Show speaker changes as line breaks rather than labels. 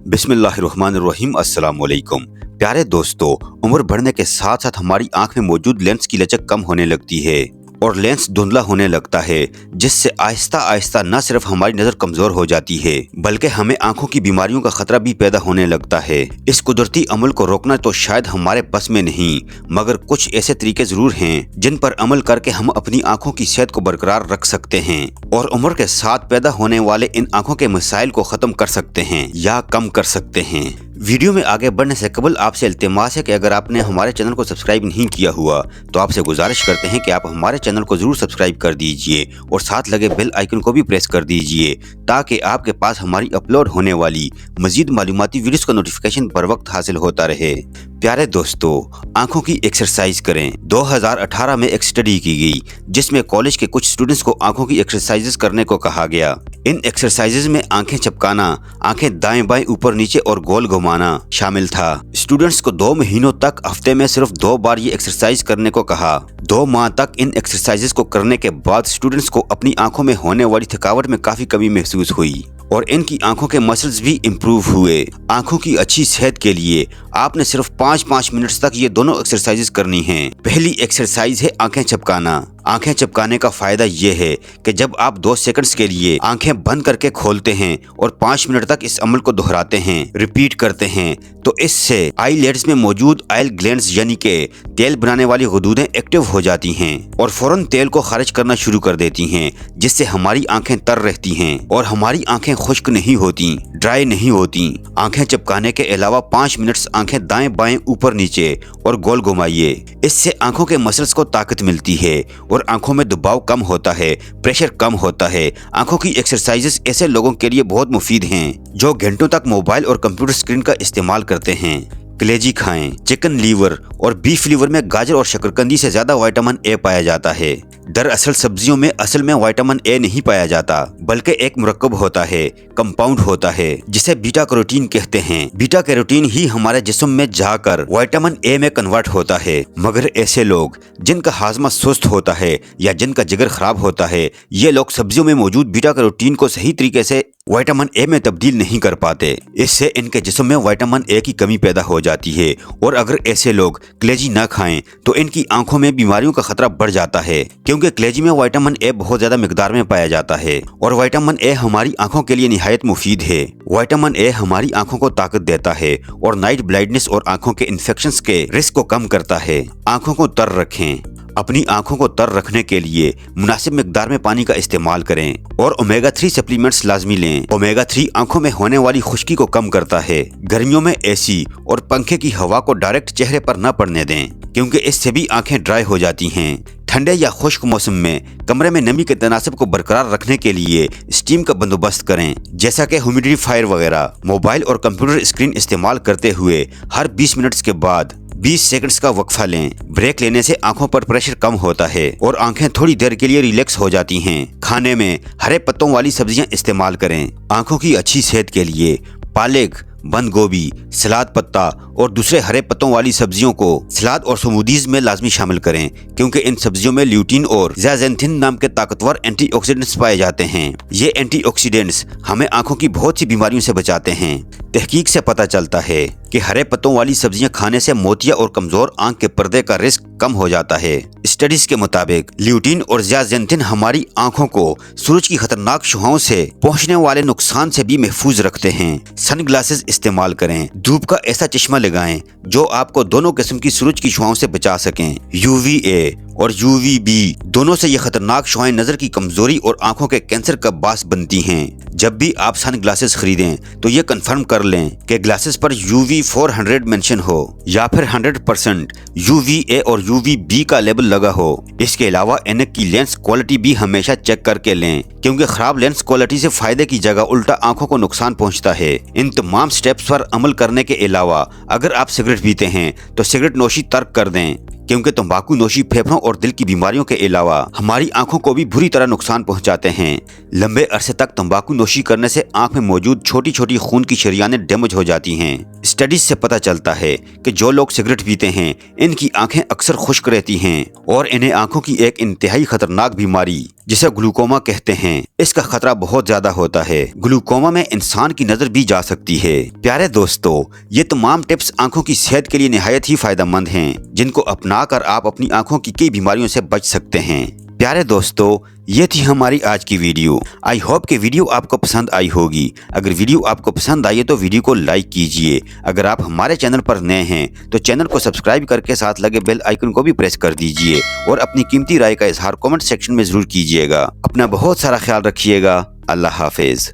बिस्मिल्लाहिर्रहमानिर्रहीम। अस्सलाम वालेकुम। प्यारे दोस्तों, उम्र बढ़ने के साथ साथ हमारी आंख में मौजूद लेंस की लचक कम होने लगती है और लेंस धुंधला होने लगता है, जिससे आहिस्ता आहिस्ता न सिर्फ हमारी नज़र कमज़ोर हो जाती है बल्कि हमें आंखों की बीमारियों का खतरा भी पैदा होने लगता है। इस कुदरती अमल को रोकना तो शायद हमारे बस में नहीं, मगर कुछ ऐसे तरीके ज़रूर हैं जिन पर अमल करके हम अपनी आंखों की सेहत को बरकरार रख सकते हैं और उम्र के साथ पैदा होने वाले इन आंखों के मसाइल को ख़त्म कर सकते हैं या कम कर सकते हैं। वीडियो में आगे बढ़ने से कबल आपसे इल्तिमास है कि अगर आपने हमारे चैनल को सब्सक्राइब नहीं किया हुआ तो आपसे गुजारिश करते हैं कि आप हमारे चैनल को ज़रूर सब्सक्राइब कर दीजिए और साथ लगे बेल आइकन को भी प्रेस कर दीजिए ताकि आपके पास हमारी अपलोड होने वाली मजीद मालूमाती वीडियोस का नोटिफिकेशन बर वक्त हासिल होता रहे। प्यारे दोस्तों, आंखों की एक्सरसाइज करें। 2018 में एक स्टडी की गई जिसमें कॉलेज के कुछ स्टूडेंट्स को आंखों की एक्सरसाइजेस करने को कहा गया। इन एक्सरसाइजेज में आंखें चपकाना, आंखें दाएं बाएं ऊपर नीचे और गोल घुमाना शामिल था। स्टूडेंट्स को 2 महीनों तक हफ्ते में सिर्फ 2 बार ये एक्सरसाइज करने को कहा। 2 माह तक इन एक्सरसाइजेज को करने के बाद स्टूडेंट्स को अपनी आंखों में होने वाली थकावट में काफी कमी महसूस हुई और इनकी आंखों के मसल्स भी इम्प्रूव हुए। आंखों की अच्छी सेहत के लिए आपने सिर्फ 5-5 मिनट तक ये दोनों एक्सरसाइजेज करनी हैं। पहली एक्सरसाइज है आंखें चपकाना। आंखें चपकाने का फायदा ये है कि जब आप 2 सेकंड्स के लिए आंखें बंद करके खोलते हैं और 5 मिनट तक इस अमल को दोहराते हैं, रिपीट करते हैं, तो इससे आईलिड्स में मौजूद आयल ग्लैंड्स यानी कि तेल बनाने वाली गुदूदें एक्टिव हो जाती हैं और फौरन तेल को खारिज करना शुरू कर देती हैं, जिससे हमारी आंखें तर रहती हैं और हमारी आंखें खुश्क नहीं होती, ड्राई नहीं होती। आंखें चपकाने के अलावा 5 मिनट आंखें दाएं बाएं ऊपर नीचे और गोल घुमाइए। इससे आंखों के मसल्स को ताकत मिलती है और आंखों में दबाव कम होता है, प्रेशर कम होता है। आंखों की एक्सरसाइजेस ऐसे लोगों के लिए बहुत मुफीद हैं जो घंटों तक मोबाइल और कंप्यूटर स्क्रीन का इस्तेमाल करते हैं। कलेजी खाएं। चिकन लीवर और बीफ लीवर में गाजर और शकरकंदी से ज्यादा विटामिन ए पाया जाता है। दरअसल सब्जियों में असल में विटामिन ए नहीं पाया जाता, बल्कि एक मुरक्कब होता है, कंपाउंड होता है, जिसे बीटा कैरोटीन कहते हैं। बीटा कैरोटीन ही हमारे जिस्म में जाकर विटामिन ए में कन्वर्ट होता है। मगर ऐसे लोग जिनका हाजमा सुस्त होता है या जिनका जिगर खराब होता है, ये लोग सब्जियों में मौजूद बीटा कैरोटीन को सही तरीके से विटामिन ए में तब्दील नहीं कर पाते। इससे इनके जिस्म में विटामिन ए की कमी पैदा हो जाती है और अगर ऐसे लोग कलेजी न खाएं तो इनकी आंखों में बीमारियों का खतरा बढ़ जाता है, क्योंकि कलेजी में विटामिन ए बहुत ज्यादा मिकदार में पाया जाता है और विटामिन ए हमारी आंखों के लिए निहायत मुफीद है। विटामिन ए हमारी आंखों को ताकत देता है और नाइट ब्लाइंडनेस और आंखों के इन्फेक्शंस के रिस्क को कम करता है। आंखों को तर रखें। अपनी आंखों को तर रखने के लिए मुनासिब मिकदार में पानी का इस्तेमाल करें और ओमेगा 3 सप्लीमेंट्स लाजमी लें। ओमेगा 3 आंखों में होने वाली खुश्की को कम करता है। गर्मियों में एसी और पंखे की हवा को डायरेक्ट चेहरे पर न पड़ने दें, क्योंकि इससे भी आंखें ड्राई हो जाती हैं। ठंडे या खुश्क मौसम में कमरे में नमी के तनासब को बरकरार रखने के लिए स्टीम का बंदोबस्त करें, जैसा कि ह्यूमिडिफायर वगैरह। मोबाइल और कंप्यूटर स्क्रीन इस्तेमाल करते हुए हर 20 मिनट्स के बाद 20 सेकंड्स का वक्फा लें। ब्रेक लेने से आंखों पर प्रेशर कम होता है और आंखें थोड़ी देर के लिए रिलैक्स हो जाती हैं। खाने में हरे पत्तों वाली सब्जियां इस्तेमाल करें। आंखों की अच्छी सेहत के लिए पालक, बंद गोभी, सलाद पत्ता और दूसरे हरे पत्तों वाली सब्जियों को सलाद और स्मूदीज में लाजमी शामिल करें, क्योंकि इन सब्जियों में ल्यूटीन और ज़ाज़ेंथिन नाम के ताकतवर एंटीऑक्सीडेंट्स पाए जाते हैं। ये एंटीऑक्सीडेंट्स हमें आंखों की बहुत सी बीमारियों से बचाते हैं। तहकीक से पता चलता है कि हरे पत्तों वाली सब्जियां खाने से मोतिया और कमजोर आंख के पर्दे का रिस्क कम हो जाता है। स्टडीज के मुताबिक ल्यूटीन और ज़ाज़ेंथिन हमारी आंखों को सूरज की खतरनाक शुआओं से पहुंचने वाले नुकसान से भी महफूज रखते हैं। सन ग्लासेस इस्तेमाल करें। धूप का ऐसा चश्मा लगाएं जो आपको दोनों किस्म की सूरज की शुआओं से बचा सकें। UVA और UVB दोनों से ये खतरनाक शुआएं नजर की कमजोरी और आंखों के कैंसर का बास बनती हैं। जब भी आप सन ग्लासेस खरीदें तो ये कंफर्म कर लें कि ग्लासेस पर UV 400 मेंशन हो या फिर 100% UVA और UVB का लेबल लगा हो। इसके अलावा ऐनक की लेंस क्वालिटी भी हमेशा चेक करके लें, क्योंकि खराब लेंस क्वालिटी से फायदे की जगह उल्टा आंखों को नुकसान पहुंचता है। इन तमाम स्टेप्स पर अमल करने के अलावा अगर आप सिगरेट पीते हैं तो सिगरेट नोशी तर्क कर दें, क्योंकि तंबाकू नोशी फेफड़ों और दिल की बीमारियों के अलावा हमारी आंखों को भी बुरी तरह नुकसान पहुंचाते हैं। लंबे अरसे तक तंबाकू नोशी करने से आंख में मौजूद छोटी छोटी खून की शरियानें डैमेज हो जाती हैं। स्टडीज से पता चलता है कि जो लोग सिगरेट पीते हैं इनकी आंखें अक्सर खुश्क रहती हैं और इन्हें आंखों की एक इंतहाई खतरनाक बीमारी जिसे ग्लूकोमा कहते हैं। इसका खतरा बहुत ज्यादा होता है। ग्लूकोमा में इंसान की नजर भी जा सकती है। प्यारे दोस्तों, ये तमाम टिप्स आंखों की सेहत के लिए निहायत ही फायदेमंद हैं, जिनको अपनाकर आप अपनी आंखों की कई बीमारियों से बच सकते हैं। प्यारे दोस्तों, ये थी हमारी आज की वीडियो। आई होप कि वीडियो आपको पसंद आई होगी। अगर वीडियो आपको पसंद आई है तो वीडियो को लाइक कीजिए। अगर आप हमारे चैनल पर नए हैं तो चैनल को सब्सक्राइब करके साथ लगे बेल आइकन को भी प्रेस कर दीजिए और अपनी कीमती राय का इजहार कमेंट सेक्शन में जरूर कीजिएगा। अपना बहुत सारा ख्याल रखिएगा। अल्लाह हाफिज।